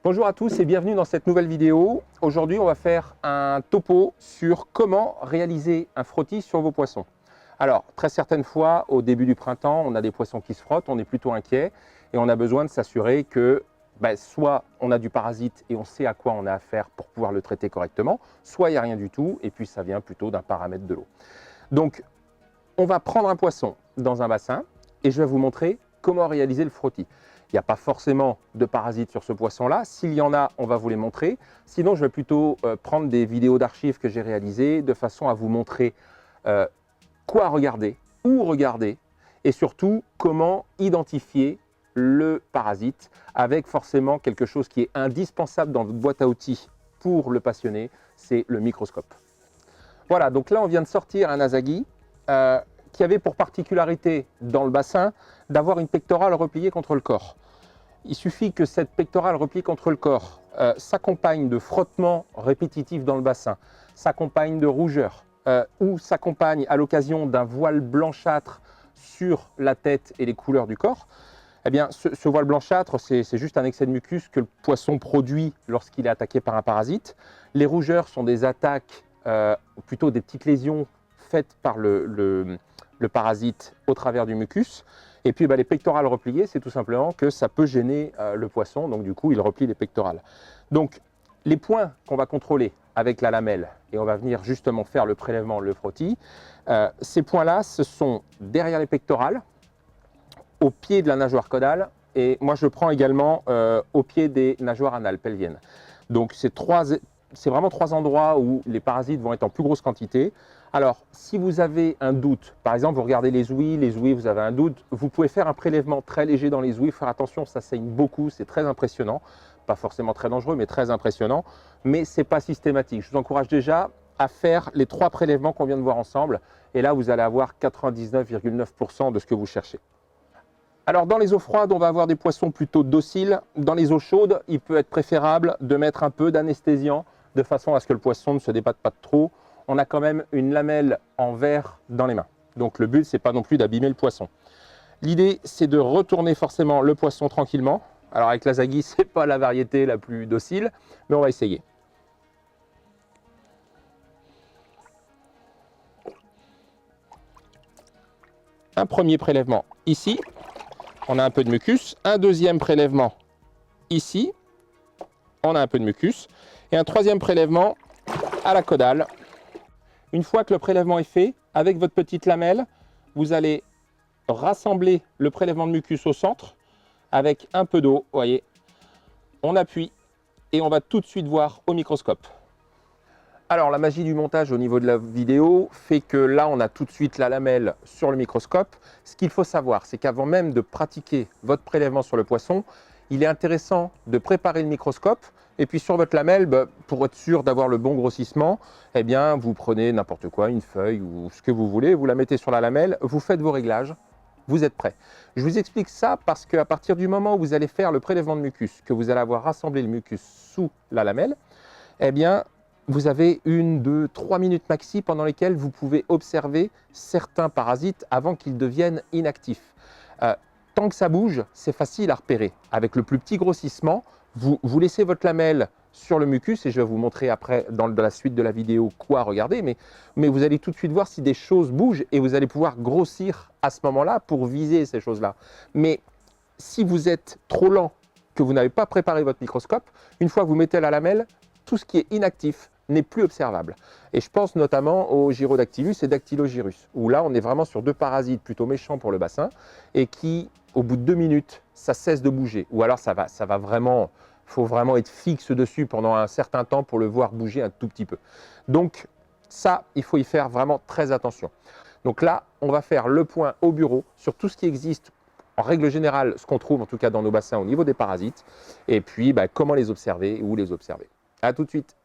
Bonjour à tous et bienvenue dans cette nouvelle vidéo. Aujourd'hui, on va faire un topo sur comment réaliser un frottis sur vos poissons. Alors, très certaines fois, au début du printemps, on a des poissons qui se frottent, on est plutôt inquiet et on a besoin de s'assurer que soit on a du parasite et on sait à quoi on a affaire pour pouvoir le traiter correctement, soit il n'y a rien du tout et puis ça vient plutôt d'un paramètre de l'eau. Donc, on va prendre un poisson dans un bassin et je vais vous montrer comment réaliser le frottis. Il n'y a pas forcément de parasites sur ce poisson-là. S'il y en a, on va vous les montrer. Sinon, je vais plutôt prendre des vidéos d'archives que j'ai réalisées de façon à vous montrer quoi regarder, où regarder et surtout comment identifier le parasite avec forcément quelque chose qui est indispensable dans votre boîte à outils pour le passionné, c'est le microscope. Voilà, donc là, on vient de sortir un Asagi qui avait pour particularité dans le bassin d'avoir une pectorale repliée contre le corps. Il suffit que cette pectorale repliée contre le corps s'accompagne de frottements répétitifs dans le bassin, s'accompagne de rougeur ou s'accompagne à l'occasion d'un voile blanchâtre sur la tête et les couleurs du corps. Eh bien, ce voile blanchâtre, c'est juste un excès de mucus que le poisson produit lorsqu'il est attaqué par un parasite. Les rougeurs sont des attaques, plutôt des petites lésions faites par le parasite au travers du mucus. Et puis les pectorales repliées, c'est tout simplement que ça peut gêner le poisson, donc du coup il replie les pectorales. Donc les points qu'on va contrôler avec la lamelle, et on va venir justement faire le prélèvement, le frottis, ces points-là, ce sont derrière les pectorales, au pied de la nageoire caudale, et moi je prends également au pied des nageoires anales pelviennes. Donc c'est vraiment trois endroits où les parasites vont être en plus grosse quantité. Alors, si vous avez un doute, par exemple, vous regardez les ouïes, vous avez un doute, vous pouvez faire un prélèvement très léger dans les ouïes, faire attention, ça saigne beaucoup, c'est très impressionnant. Pas forcément très dangereux, mais très impressionnant. Mais ce n'est pas systématique. Je vous encourage déjà à faire les trois prélèvements qu'on vient de voir ensemble. Et là, vous allez avoir 99,9% de ce que vous cherchez. Alors dans les eaux froides, on va avoir des poissons plutôt dociles. Dans les eaux chaudes, il peut être préférable de mettre un peu d'anesthésiant de façon à ce que le poisson ne se débatte pas trop. On a quand même une lamelle en verre dans les mains. Donc le but, ce n'est pas non plus d'abîmer le poisson. L'idée, c'est de retourner forcément le poisson tranquillement. Alors avec l'Asagi, ce n'est pas la variété la plus docile, mais on va essayer. Un premier prélèvement ici. On a un peu de mucus. Un deuxième prélèvement ici. On a un peu de mucus. Et un troisième prélèvement à la caudale. Une fois que le prélèvement est fait, avec votre petite lamelle, vous allez rassembler le prélèvement de mucus au centre avec un peu d'eau. Vous voyez, on appuie et on va tout de suite voir au microscope. Alors la magie du montage au niveau de la vidéo fait que là on a tout de suite la lamelle sur le microscope. Ce qu'il faut savoir, c'est qu'avant même de pratiquer votre prélèvement sur le poisson, il est intéressant de préparer le microscope et puis sur votre lamelle, pour être sûr d'avoir le bon grossissement, eh bien vous prenez n'importe quoi, une feuille ou ce que vous voulez, vous la mettez sur la lamelle, vous faites vos réglages, vous êtes prêt. Je vous explique ça parce qu'à partir du moment où vous allez faire le prélèvement de mucus, que vous allez avoir rassemblé le mucus sous la lamelle, eh bien vous avez 1, 2, 3 minutes maxi pendant lesquelles vous pouvez observer certains parasites avant qu'ils deviennent inactifs. Tant que ça bouge, c'est facile à repérer. Avec le plus petit grossissement, vous laissez votre lamelle sur le mucus, et je vais vous montrer après dans la suite de la vidéo quoi regarder, mais vous allez tout de suite voir si des choses bougent et vous allez pouvoir grossir à ce moment-là pour viser ces choses-là. Mais si vous êtes trop lent, que vous n'avez pas préparé votre microscope, une fois que vous mettez la lamelle, tout ce qui est inactif n'est plus observable. Et je pense notamment au Gyrodactylus et Dactylogyrus, où là on est vraiment sur deux parasites plutôt méchants pour le bassin et qui, au bout de 2 minutes, ça cesse de bouger. Ou alors ça va vraiment, faut vraiment être fixe dessus pendant un certain temps pour le voir bouger un tout petit peu. Donc ça, il faut y faire vraiment très attention. Donc là, on va faire le point au bureau sur tout ce qui existe, en règle générale, ce qu'on trouve en tout cas dans nos bassins au niveau des parasites, et puis comment les observer, où les observer. À tout de suite.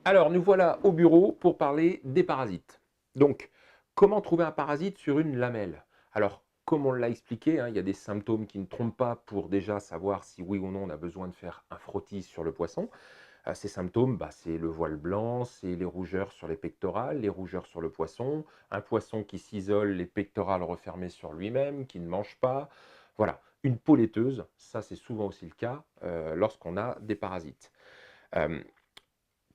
Alors, nous voilà au bureau pour parler des parasites. Donc, comment trouver un parasite sur une lamelle? Alors, comme on l'a expliqué, il y a des symptômes qui ne trompent pas pour déjà savoir si oui ou non on a besoin de faire un frottis sur le poisson. Ces symptômes, c'est le voile blanc, c'est les rougeurs sur les pectorales, les rougeurs sur le poisson, un poisson qui s'isole, les pectorales refermées sur lui-même, qui ne mange pas. Voilà. une peau laiteuse, ça c'est souvent aussi le cas lorsqu'on a des parasites. Euh,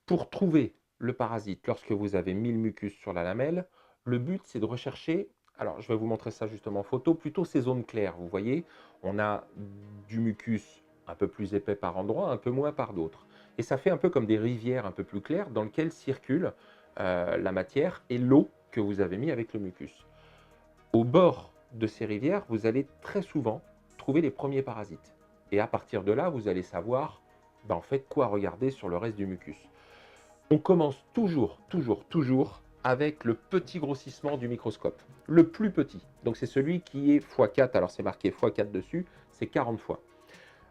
pour trouver le parasite lorsque vous avez mis le mucus sur la lamelle, le but c'est de rechercher, alors je vais vous montrer ça justement en photo, plutôt ces zones claires. Vous voyez, on a du mucus un peu plus épais par endroits, un peu moins par d'autres. Et ça fait un peu comme des rivières un peu plus claires dans lesquelles circule la matière et l'eau que vous avez mis avec le mucus. Au bord de ces rivières, vous allez très souvent trouver les premiers parasites. Et à partir de là, vous allez savoir en fait quoi regarder sur le reste du mucus. On commence toujours avec le petit grossissement du microscope, le plus petit. Donc c'est celui qui est x4, alors c'est marqué x4 dessus, c'est 40 fois.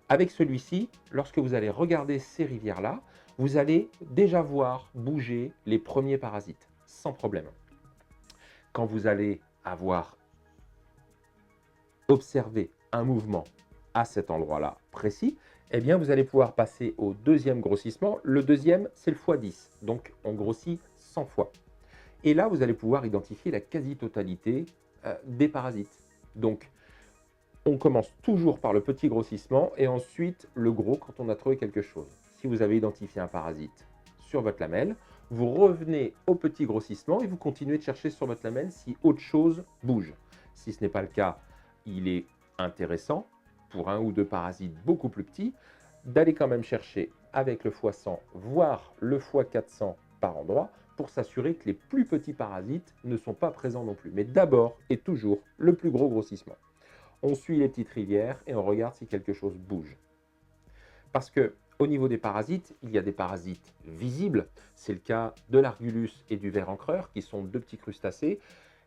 Avec celui-ci, lorsque vous allez regarder ces rivières-là, vous allez déjà voir bouger les premiers parasites, sans problème. Quand vous allez avoir observé un mouvement à cet endroit-là précis, eh bien vous allez pouvoir passer au deuxième grossissement. Le deuxième, c'est le x10, donc on grossit 100 fois. Et là, vous allez pouvoir identifier la quasi-totalité des parasites. Donc, on commence toujours par le petit grossissement et ensuite le gros quand on a trouvé quelque chose. Si vous avez identifié un parasite sur votre lamelle, vous revenez au petit grossissement et vous continuez de chercher sur votre lamelle si autre chose bouge. Si ce n'est pas le cas, il est intéressant pour un ou deux parasites beaucoup plus petits d'aller quand même chercher avec le x100, voire le x400 par endroit pour s'assurer que les plus petits parasites ne sont pas présents non plus. Mais d'abord et toujours le plus gros grossissement. On suit les petites rivières et on regarde si quelque chose bouge. Parce que au niveau des parasites, il y a des parasites visibles. C'est le cas de l'argulus et du ver encreur, qui sont deux petits crustacés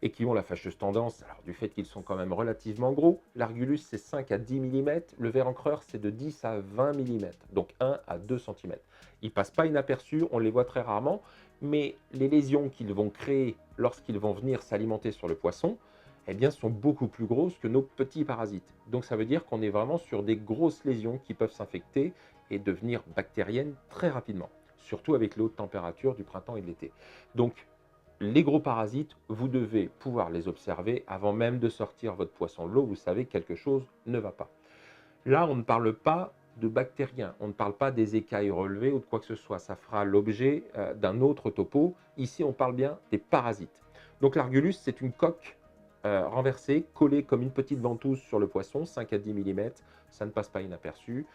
et qui ont la fâcheuse tendance, alors du fait qu'ils sont quand même relativement gros. L'argulus, c'est 5 à 10 mm, le ver encreur, c'est de 10 à 20 mm, donc 1 à 2 cm. Ils ne passent pas inaperçus, on les voit très rarement, mais les lésions qu'ils vont créer lorsqu'ils vont venir s'alimenter sur le poisson, eh bien, sont beaucoup plus grosses que nos petits parasites. Donc ça veut dire qu'on est vraiment sur des grosses lésions qui peuvent s'infecter et devenir bactériennes très rapidement, surtout avec les hautes températures du printemps et de l'été. Donc les gros parasites, vous devez pouvoir les observer avant même de sortir votre poisson de l'eau, vous savez que quelque chose ne va pas. Là, on ne parle pas de bactériens, on ne parle pas des écailles relevées ou de quoi que ce soit, ça fera l'objet d'un autre topo. Ici, on parle bien des parasites. Donc l'argulus, c'est une coque renversée, collée comme une petite ventouse sur le poisson, 5 à 10 mm, ça ne passe pas inaperçu.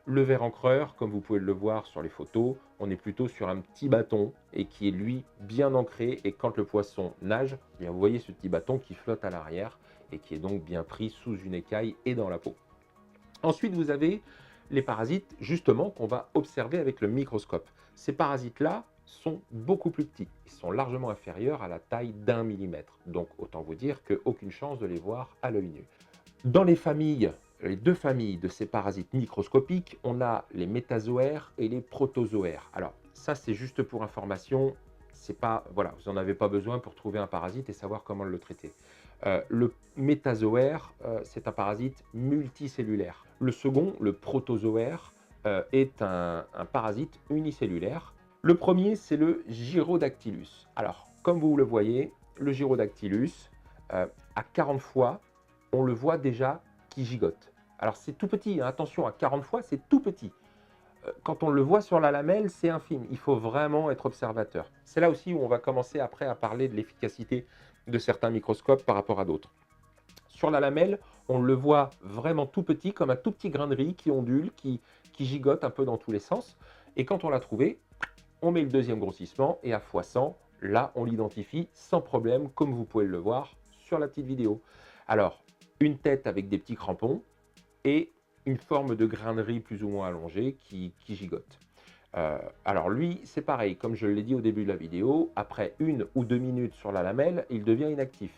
Le ver encreur, comme vous pouvez le voir sur les photos, on est plutôt sur un petit bâton et qui est lui bien ancré, et quand le poisson nage, eh bien vous voyez ce petit bâton qui flotte à l'arrière et qui est donc bien pris sous une écaille et dans la peau. Ensuite, vous avez les parasites justement qu'on va observer avec le microscope. Ces parasites-là sont beaucoup plus petits, ils sont largement inférieurs à la taille d'1 millimètre, donc autant vous dire qu'aucune chance de les voir à l'œil nu. Dans les deux familles de ces parasites microscopiques, on a les métazoaires et les protozoaires. Alors ça, c'est juste pour information, c'est pas, voilà, vous n'en avez pas besoin pour trouver un parasite et savoir comment le traiter. Le métazoaire, c'est un parasite multicellulaire. Le second, le protozoaire, est un parasite unicellulaire. Le premier, c'est le Gyrodactylus. Alors, comme vous le voyez, le Gyrodactylus, à 40 fois, on le voit déjà qui gigote. Alors c'est tout petit, hein, attention, à 40 fois, c'est tout petit. Quand on le voit sur la lamelle, c'est infime. Il faut vraiment être observateur. C'est là aussi où on va commencer après à parler de l'efficacité de certains microscopes par rapport à d'autres. Sur la lamelle, on le voit vraiment tout petit, comme un tout petit grain de riz qui ondule, qui gigote un peu dans tous les sens. Et quand on l'a trouvé, on met le deuxième grossissement et à x100, là, on l'identifie sans problème, comme vous pouvez le voir sur la petite vidéo. Alors, une tête avec des petits crampons et une forme de grain de riz plus ou moins allongé qui gigote. Alors lui, c'est pareil, comme je l'ai dit au début de la vidéo, après 1 ou 2 minutes sur la lamelle, il devient inactif.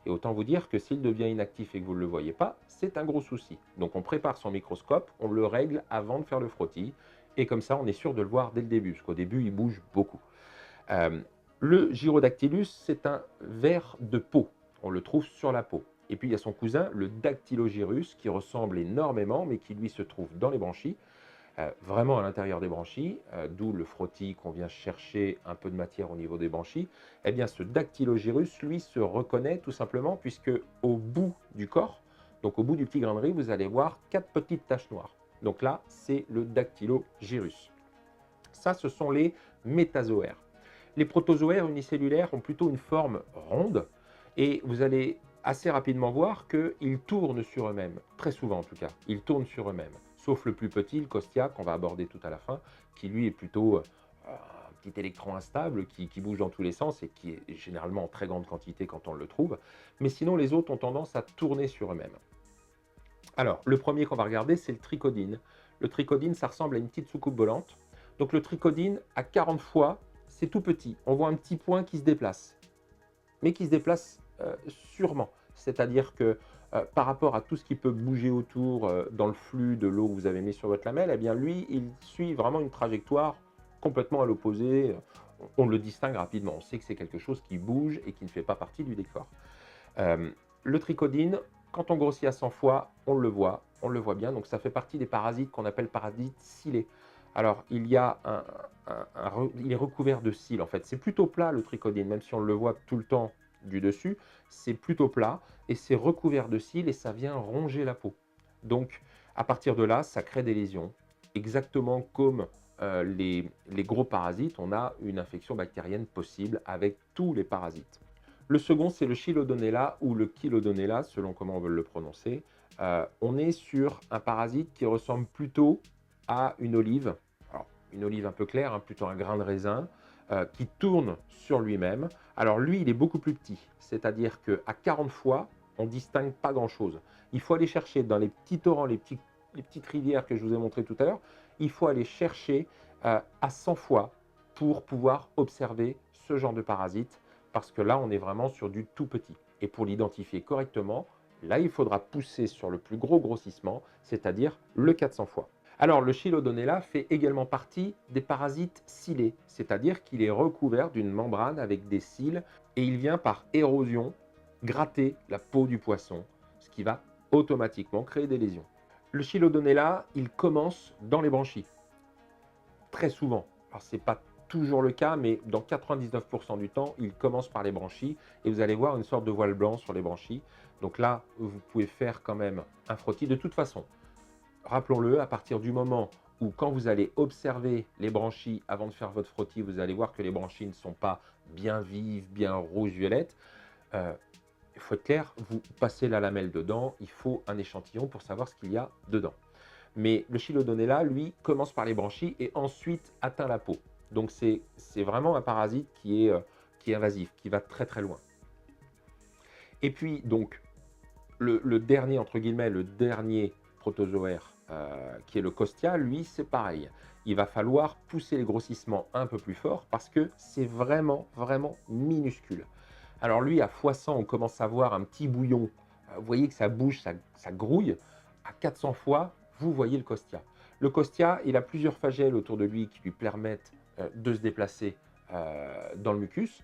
Et autant vous dire que s'il devient inactif et que vous ne le voyez pas, c'est un gros souci. Donc on prépare son microscope, on le règle avant de faire le frottis, et comme ça on est sûr de le voir dès le début, parce qu'au début il bouge beaucoup. Le Gyrodactylus, c'est un ver de peau, on le trouve sur la peau. Et puis il y a son cousin, le Dactylogyrus, qui ressemble énormément, mais qui lui se trouve dans les branchies, vraiment à l'intérieur des branchies, d'où le frottis qu'on vient chercher un peu de matière au niveau des branchies. Eh bien ce Dactylogyrus, lui, se reconnaît tout simplement puisque au bout du corps, Donc au bout du petit grain de riz, vous allez voir 4 petites taches noires. Donc là, c'est le Dactylogyrus. Ça, ce sont les métazoaires. Les protozoaires unicellulaires ont plutôt une forme ronde et vous allez assez rapidement voir qu'ils tournent sur eux-mêmes, très souvent en tout cas, ils tournent sur eux-mêmes, sauf le plus petit, le Costia, qu'on va aborder tout à la fin, qui lui est plutôt un petit électron instable qui bouge dans tous les sens et qui est généralement en très grande quantité quand on le trouve, mais sinon les autres ont tendance à tourner sur eux-mêmes. Alors, le premier qu'on va regarder, c'est le trichodine. Le trichodine, ça ressemble à une petite soucoupe volante. Donc le trichodine, à 40 fois, c'est tout petit. On voit un petit point qui se déplace, mais qui se déplace sûrement. C'est-à-dire que par rapport à tout ce qui peut bouger autour dans le flux de l'eau que vous avez mis sur votre lamelle, eh bien lui, il suit vraiment une trajectoire complètement à l'opposé. On le distingue rapidement. On sait que c'est quelque chose qui bouge et qui ne fait pas partie du décor. Le trichodine, quand on grossit à 100 fois, on le voit bien. Donc ça fait partie des parasites qu'on appelle parasites ciliés. Alors, il est recouvert de cils en fait. C'est plutôt plat le trichodine, même si on le voit tout le temps du dessus, c'est plutôt plat et c'est recouvert de cils et ça vient ronger la peau. Donc, à partir de là, ça crée des lésions. Exactement comme les gros parasites, on a une infection bactérienne possible avec tous les parasites. Le second, c'est le Chilodonella ou le Chilodonella, selon comment on veut le prononcer. On est sur un parasite qui ressemble plutôt à une olive, alors une olive un peu claire, hein, plutôt un grain de raisin, qui tourne sur lui-même. Alors lui, il est beaucoup plus petit, c'est-à-dire qu'à 40 fois, on ne distingue pas grand-chose. Il faut aller chercher dans les petits torrents, les petites rivières que je vous ai montrées tout à l'heure, il faut aller chercher à 100 fois pour pouvoir observer ce genre de parasite, parce que là, on est vraiment sur du tout petit. Et pour l'identifier correctement, là, il faudra pousser sur le plus gros grossissement, c'est-à-dire le 400 fois. Alors, le Chilodonella fait également partie des parasites ciliés, c'est-à-dire qu'il est recouvert d'une membrane avec des cils et il vient par érosion gratter la peau du poisson, ce qui va automatiquement créer des lésions. Le Chilodonella, il commence dans les branchies, très souvent. Alors, ce n'est pas toujours le cas, mais dans 99% du temps, il commence par les branchies et vous allez voir une sorte de voile blanc sur les branchies. Donc là, vous pouvez faire quand même un frottis. De toute façon, rappelons-le, à partir du moment où quand vous allez observer les branchies avant de faire votre frottis, vous allez voir que les branchies ne sont pas bien vives, bien rouge-violette. Il faut être clair, vous passez la lamelle dedans, il faut un échantillon pour savoir ce qu'il y a dedans. Mais le Chilodonella, lui, commence par les branchies et ensuite atteint la peau. Donc c'est vraiment un parasite qui est invasif, qui va très très loin. Et puis donc, le dernier, entre guillemets, le dernier protozoaire qui est le Costia, lui, c'est pareil. Il va falloir pousser les grossissements un peu plus fort parce que c'est vraiment, vraiment minuscule. Alors lui, à x100, on commence à voir un petit bouillon. Vous voyez que ça bouge, ça grouille. À 400 fois, vous voyez le Costia. Le Costia, il a plusieurs flagelles autour de lui qui lui permettent de se déplacer dans le mucus.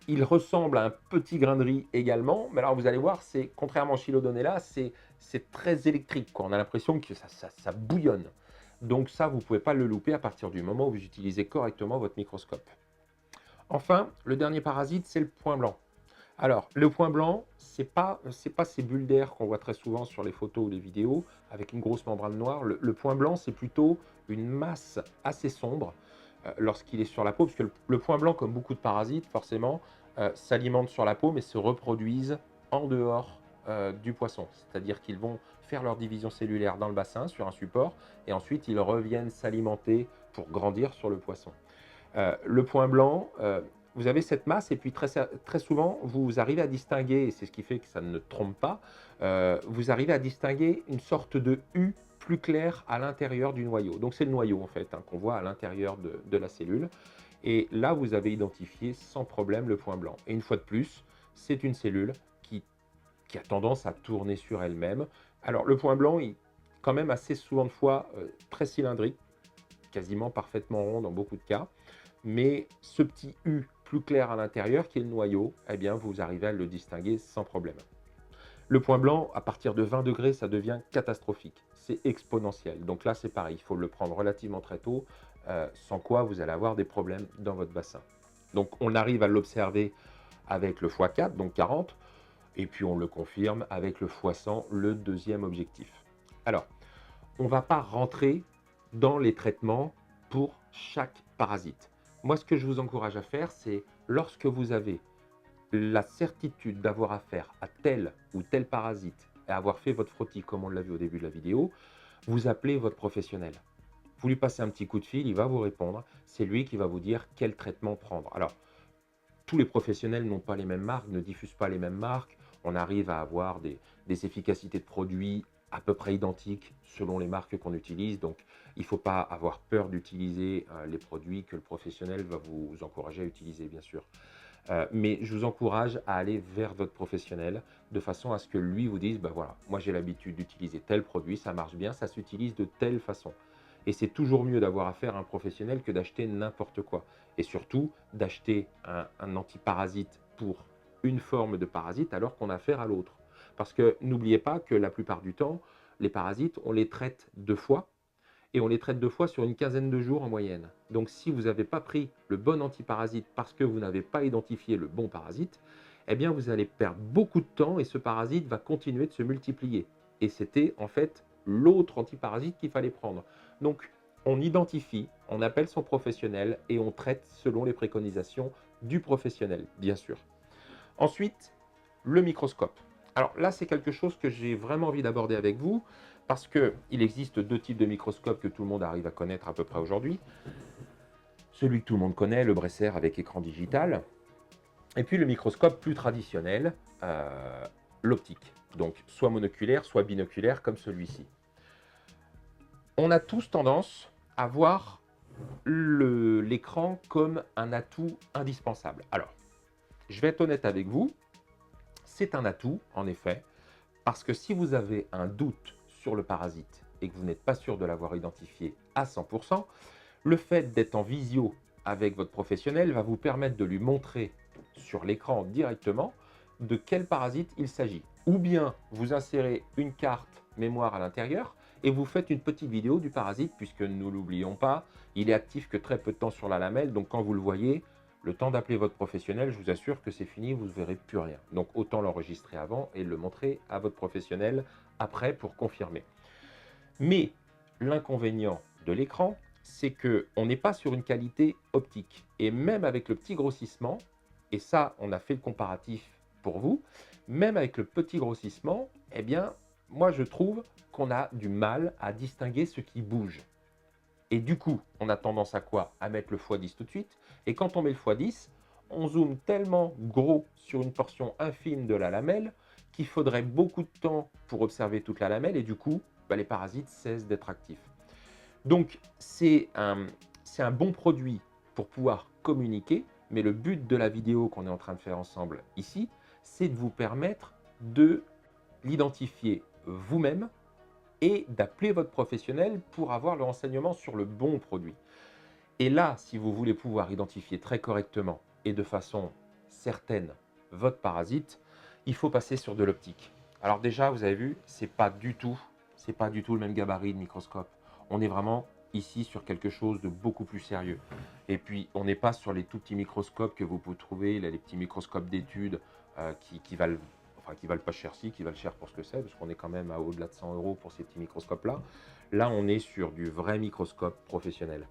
Il ressemble à un petit grain de riz également, mais alors vous allez voir, contrairement au Chilodonella, c'est très électrique, quoi. On a l'impression que ça bouillonne. Donc ça, vous ne pouvez pas le louper à partir du moment où vous utilisez correctement votre microscope. Enfin, le dernier parasite, c'est le point blanc. Alors, le point blanc, c'est pas ces bulles d'air qu'on voit très souvent sur les photos ou les vidéos, avec une grosse membrane noire. Le point blanc, c'est plutôt une masse assez sombre lorsqu'il est sur la peau, parce que le point blanc, comme beaucoup de parasites, forcément, s'alimentent sur la peau, mais se reproduisent en dehors du poisson. C'est-à-dire qu'ils vont faire leur division cellulaire dans le bassin, sur un support, et ensuite ils reviennent s'alimenter pour grandir sur le poisson. Le point blanc, vous avez cette masse, et puis très souvent, vous arrivez à distinguer, et c'est ce qui fait que ça ne trompe pas, vous arrivez à distinguer une sorte de U plus clair à l'intérieur du noyau. Donc c'est le noyau en fait, hein, qu'on voit à l'intérieur de la cellule. Et là, vous avez identifié sans problème le point blanc. Et une fois de plus, c'est une cellule qui a tendance à tourner sur elle-même. Alors le point blanc, il est quand même assez souvent de fois très cylindrique, quasiment parfaitement rond dans beaucoup de cas. Mais ce petit U plus clair à l'intérieur, qui est le noyau, eh bien, vous arrivez à le distinguer sans problème. Le point blanc, à partir de 20 degrés, ça devient catastrophique. C'est exponentiel. Donc là, c'est pareil, il faut le prendre relativement très tôt, sans quoi vous allez avoir des problèmes dans votre bassin. Donc on arrive à l'observer avec le x4, donc 40. Et puis on le confirme avec le x100, le deuxième objectif. Alors, on ne va pas rentrer dans les traitements pour chaque parasite. Moi, ce que je vous encourage à faire, c'est lorsque vous avez la certitude d'avoir affaire à tel ou tel parasite et avoir fait votre frottis comme on l'a vu au début de la vidéo, vous appelez votre professionnel. Vous lui passez un petit coup de fil, il va vous répondre. C'est lui qui va vous dire quel traitement prendre. Alors, tous les professionnels n'ont pas les mêmes marques, ne diffusent pas les mêmes marques. On arrive à avoir des efficacités de produits à peu près identiques selon les marques qu'on utilise. Donc, il ne faut pas avoir peur d'utiliser les produits que le professionnel va vous encourager à utiliser, bien sûr. Mais je vous encourage à aller vers votre professionnel de façon à ce que lui vous dise, ben voilà, moi j'ai l'habitude d'utiliser tel produit, ça marche bien, ça s'utilise de telle façon. Et c'est toujours mieux d'avoir affaire à un professionnel que d'acheter n'importe quoi. Et surtout, d'acheter un antiparasite pour une forme de parasite alors qu'on a affaire à l'autre. Parce que n'oubliez pas que la plupart du temps, les parasites, on les traite 2 fois et on les traite 2 fois sur une quinzaine de jours en moyenne. Donc si vous n'avez pas pris le bon antiparasite parce que vous n'avez pas identifié le bon parasite, eh bien vous allez perdre beaucoup de temps et ce parasite va continuer de se multiplier. Et c'était en fait l'autre antiparasite qu'il fallait prendre. Donc on identifie, on appelle son professionnel et on traite selon les préconisations du professionnel, bien sûr. Ensuite, le microscope. Alors là, c'est quelque chose que j'ai vraiment envie d'aborder avec vous parce qu'il existe 2 types de microscopes que tout le monde arrive à connaître à peu près aujourd'hui. Celui que tout le monde connaît, le Bresser avec écran digital, et puis le microscope plus traditionnel, l'optique. Donc soit monoculaire, soit binoculaire comme celui-ci. On a tous tendance à voir l'écran comme un atout indispensable. Alors, je vais être honnête avec vous, c'est un atout, en effet, parce que si vous avez un doute sur le parasite et que vous n'êtes pas sûr de l'avoir identifié à 100%, le fait d'être en visio avec votre professionnel va vous permettre de lui montrer sur l'écran directement de quel parasite il s'agit. Ou bien vous insérez une carte mémoire à l'intérieur et vous faites une petite vidéo du parasite, puisque ne l'oublions pas, il est actif que très peu de temps sur la lamelle, donc quand vous le voyez, le temps d'appeler votre professionnel, je vous assure que c'est fini, vous ne verrez plus rien. Donc autant l'enregistrer avant et le montrer à votre professionnel après pour confirmer. Mais l'inconvénient de l'écran, c'est qu'on n'est pas sur une qualité optique. Et même avec le petit grossissement, et ça on a fait le comparatif pour vous, même avec le petit grossissement, eh bien moi je trouve qu'on a du mal à distinguer ce qui bouge. Et du coup, on a tendance à quoi? À mettre le x10 tout de suite. Et quand on met le x10, on zoome tellement gros sur une portion infime de la lamelle qu'il faudrait beaucoup de temps pour observer toute la lamelle et du coup, les parasites cessent d'être actifs. Donc, c'est un bon produit pour pouvoir communiquer, mais le but de la vidéo qu'on est en train de faire ensemble ici, c'est de vous permettre de l'identifier vous-même et d'appeler votre professionnel pour avoir le renseignement sur le bon produit. Et là, si vous voulez pouvoir identifier très correctement et de façon certaine votre parasite, il faut passer sur de l'optique. Alors déjà, vous avez vu, c'est pas du tout le même gabarit de microscope. On est vraiment ici sur quelque chose de beaucoup plus sérieux. Et puis, on n'est pas sur les tout petits microscopes que vous pouvez trouver, là, les petits microscopes d'études qui valent pas cher, qui valent cher pour ce que c'est, parce qu'on est quand même à au-delà de 100 € pour ces petits microscopes-là. Là, on est sur du vrai microscope professionnel.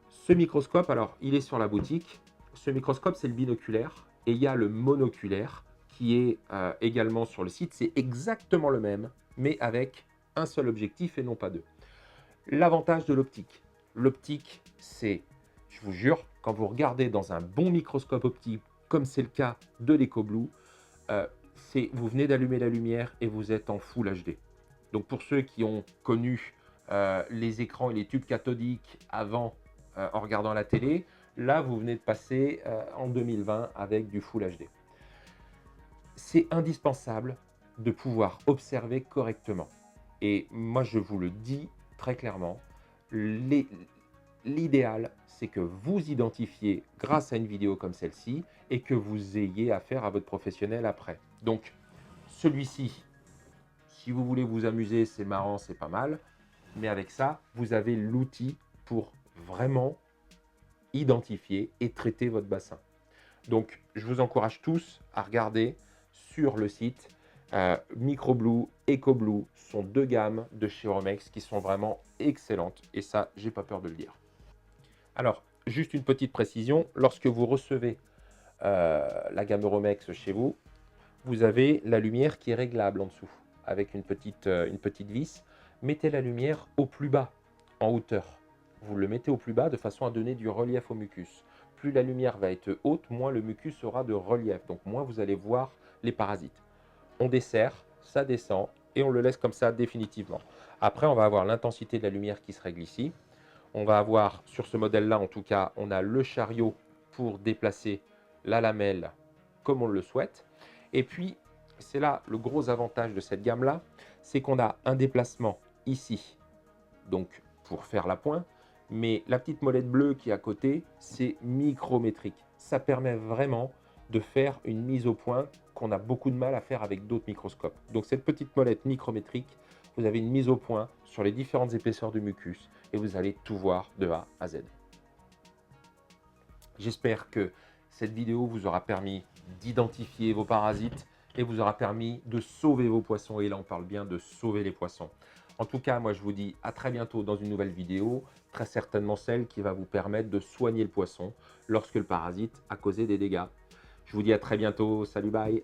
Ce microscope, alors, il est sur la boutique. Ce microscope, c'est le binoculaire. Et il y a le monoculaire qui est également sur le site. C'est exactement le même, mais avec un seul objectif et non pas 2. L'avantage de l'optique. L'optique, c'est, je vous jure, quand vous regardez dans un bon microscope optique, comme c'est le cas de l'EcoBlue, vous venez d'allumer la lumière et vous êtes en Full HD. Donc pour ceux qui ont connu les écrans et les tubes cathodiques avant en regardant la télé, là vous venez de passer en 2020 avec du Full HD. C'est indispensable de pouvoir observer correctement. Et moi je vous le dis très clairement, l'idéal c'est que vous identifiez grâce à une vidéo comme celle-ci et que vous ayez affaire à votre professionnel après. Donc celui-ci, si vous voulez vous amuser, c'est marrant, c'est pas mal. Mais avec ça, vous avez l'outil pour vraiment identifier et traiter votre bassin. Donc, je vous encourage tous à regarder sur le site. Microblue, EcoBlue sont deux gammes de chez Romex qui sont vraiment excellentes. Et ça, j'ai pas peur de le dire. Alors, juste une petite précision, lorsque vous recevez la gamme Romex chez vous, vous avez la lumière qui est réglable en dessous avec une petite vis. Mettez la lumière au plus bas, en hauteur. Vous le mettez au plus bas de façon à donner du relief au mucus. Plus la lumière va être haute, moins le mucus aura de relief. Donc moins vous allez voir les parasites. On dessert, ça descend et on le laisse comme ça définitivement. Après, on va avoir l'intensité de la lumière qui se règle ici. On va avoir, sur ce modèle-là en tout cas, on a le chariot pour déplacer la lamelle comme on le souhaite. Et puis, c'est là le gros avantage de cette gamme-là, c'est qu'on a un déplacement ici, donc pour faire la pointe, mais la petite molette bleue qui est à côté, c'est micrométrique. Ça permet vraiment de faire une mise au point qu'on a beaucoup de mal à faire avec d'autres microscopes. Donc cette petite molette micrométrique, vous avez une mise au point sur les différentes épaisseurs du mucus et vous allez tout voir de A à Z. J'espère que cette vidéo vous aura permis d'identifier vos parasites et vous aura permis de sauver vos poissons. Et là, on parle bien de sauver les poissons. En tout cas, moi, je vous dis à très bientôt dans une nouvelle vidéo, très certainement celle qui va vous permettre de soigner le poisson lorsque le parasite a causé des dégâts. Je vous dis à très bientôt. Salut, bye!